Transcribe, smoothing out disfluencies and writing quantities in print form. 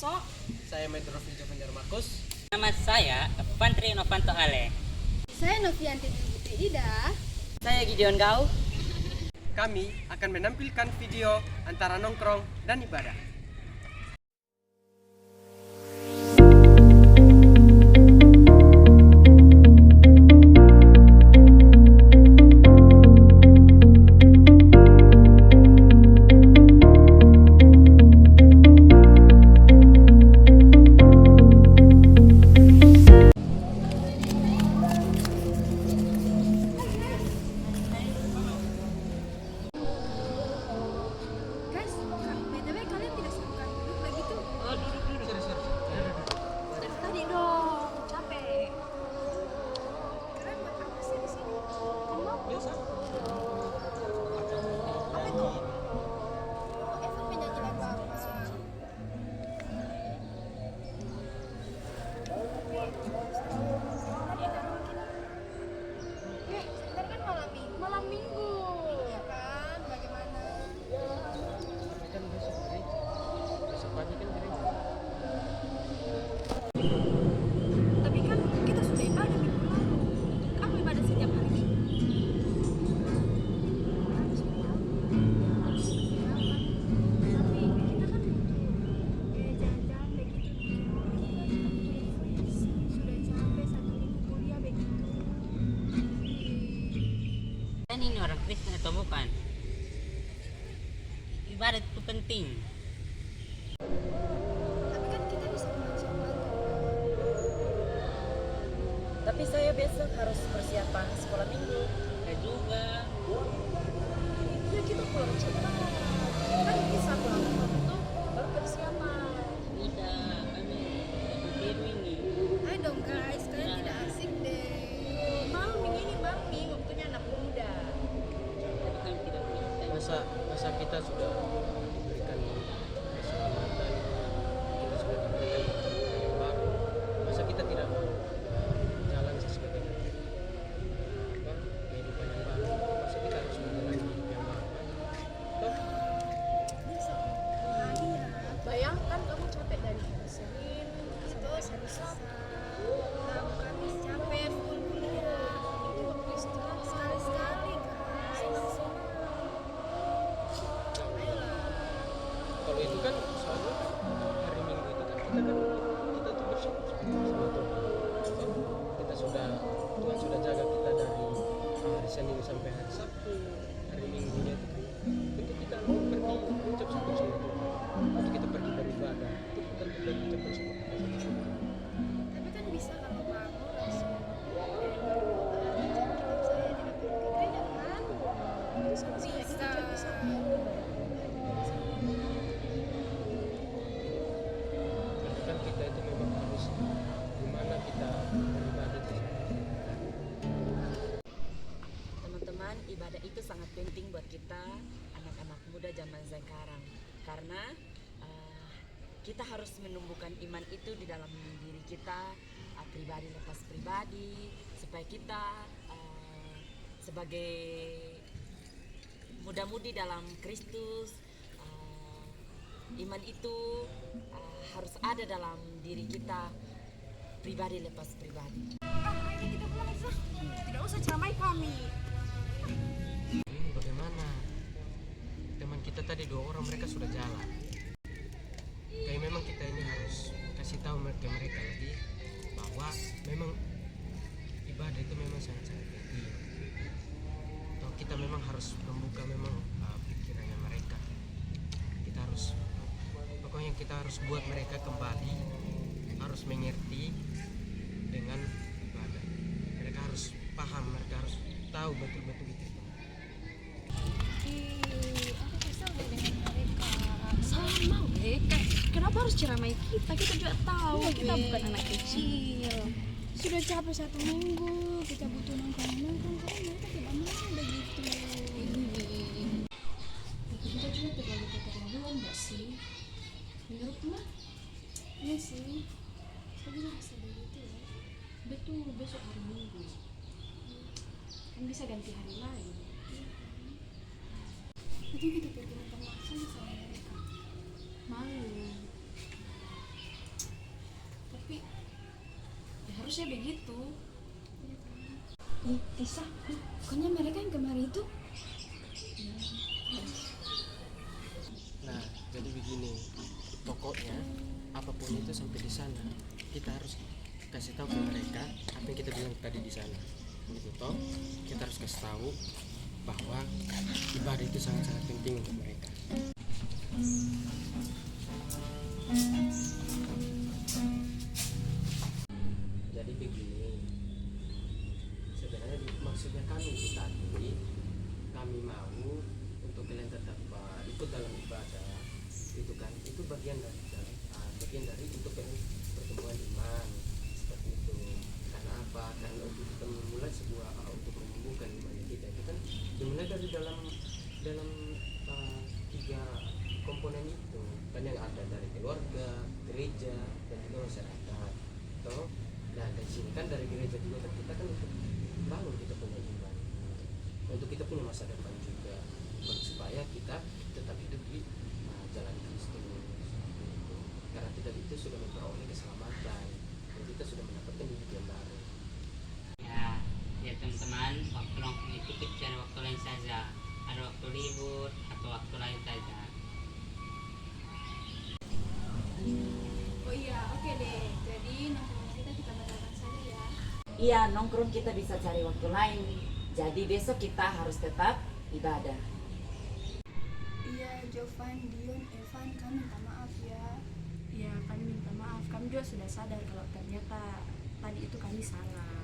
Sok. Saya Metro Vijo Fajar Markus. Nama saya Pantri Novanto Ale. Saya Novianti Putri Ida. Saya Gideon Gau. Kami akan menampilkan video antara nongkrong dan ibadah. Guys, BTW kalian tidak suka duduk begitu? Dari tadi dong, capek. Kalian buat apa sih di sini? Biasa. Apa itu? Evan penyanyi lagu apa? Sebentar kan malam minggu. Malam minggu. Iya kan? Bagaimana? Tapi kan besok gereja. Besok pagi kan gereja. Tapi kan kita sudah ibadah minggu lalu. Kamu ibadah setiap hari. Tapi kita kan butuh jalan-jalan begitu. Sudah capek 1 minggu kuliah begitu. Dan ini orang Kristen atau bukan? Ibadat itu penting. Tapi kan kita bisa membaca Alkitab. Tapi saya besok harus persiapan sekolah minggu. Saya juga. Ya kita pulang cepat. Kan bisa pulang cepat itu baru persiapan. Udah, kami biru ini. Ayo dong guys, kalian tidak asik deh. Mami ini mami waktunya anak muda. Tapi kami tidak bisa. Masa kita sudah diberikan keselamatan, kita sudah diberikan yang baru. Masa kita tidak mau jalan sesuai dengan kehidupan yang baru? Masa kita harus menjalani hidup yang baru? Toh, Iya. Bayangkan kamu capek dari hari Senin sampai hari Sabtu. Kamu Kamis capek full kuliah. Itu waktu istirahat sekali-sekali guys. Senang-senang. Ayolah. kalau itu kan soalnya hari Minggu itu kan kita tuh bersama Tuhan. Kita sudah Tuhan sudah jaga kita dari hari Senin sampai hari Sabtu. Hari Minggunya itu kan untuk kita mau pergi ucap syukur sama Tuhan. Untuk kita pergi beribadah itu bukan kita ucapkan syukur kepada Tuhan. Tapi kan bisa kalau bangun langsung saya tidak perlu ke gereja kan? Bisa. Tapi kan kita itu memang harus gimana kita beribadah itu. Teman-teman, ibadah itu sangat penting buat kita anak-anak muda zaman sekarang. Karena kita harus menumbuhkan iman itu di dalam diri kita, pribadi lepas pribadi, supaya kita sebagai muda-mudi dalam Kristus, iman itu harus ada dalam diri kita, pribadi lepas pribadi. Ayo kita pulang sah. Tidak usah ceramai kami. Ini bagaimana? Teman kita tadi 2 orang mereka sudah jalan. Kayak memang kita ini harus kasih tahu ke mereka lagi bahwa memang ibadah itu memang sangat-sangat penting. Atau kita memang harus membuka memang pikirannya mereka. Kita harus pokoknya kita harus buat mereka kembali harus mengerti dengan ibadah. Mereka harus paham, mereka harus tahu betul-betul itu. Aku kesal deh dengan mereka. Sama mereka, kenapa harus ceramai kita? Kita juga tahu kita bukan anak kecil. Sudah capek 1 minggu, kita butuh nongkrong-nongkrong. Kok mereka tidak mau begitu? Kita juga terlalu keterlaluan gak sih? Menurutmu? Iya sih. Saya juga rasa begitu ya. Betul, besok hari Minggu. Kan bisa ganti hari lain. Jadi kita pergi nonton langsung sama mereka. Malu. harusnya begitu. Tisa, bukannya mereka yang kemarin itu? Nah, jadi begini, pokoknya apapun itu sampai di sana kita harus kasih tahu ke mereka apa yang kita bilang tadi di sana. Gitu toh, kita harus kasih tahu bahwa ibadah itu sangat-sangat penting untuk mereka. Jadi begini, sebenarnya maksudnya kami itu tadi, kami mau untuk kalian tetap ikut dalam ibadah, itu kan itu bagian dari untuk pertumbuhan iman seperti itu. Karena apa? Karena untuk kita memulai sebuah untuk menumbuhkan iman kita itu kan dimulai dari dalam tiga komponen itu kan, yang ada dari keluarga, gereja, dan juga masyarakat. Toh, nah dari sini kan dari gereja juga kan kita kan untuk bangun kita punya iman, untuk kita punya masa depan juga, supaya kita tetap hidup di jalan Kristus. Gitu. Karena kita itu sudah memperoleh keselamatan dan kita sudah mendapatkan hidup yang baru. Ya teman-teman, waktu nongkrong itu kita cari waktu lain saja. Ada waktu libur atau waktu lain saja. Oh iya, oke deh. Jadi nongkrongnya kita batalkan saja ya. Iya, nongkrong kita bisa cari waktu lain. Jadi besok kita harus tetap ibadah. Iya, Jovan, Dion, Evan, kami minta maaf ya. Iya, kami minta maaf. Kami juga sudah sadar kalau ternyata tadi itu kami salah.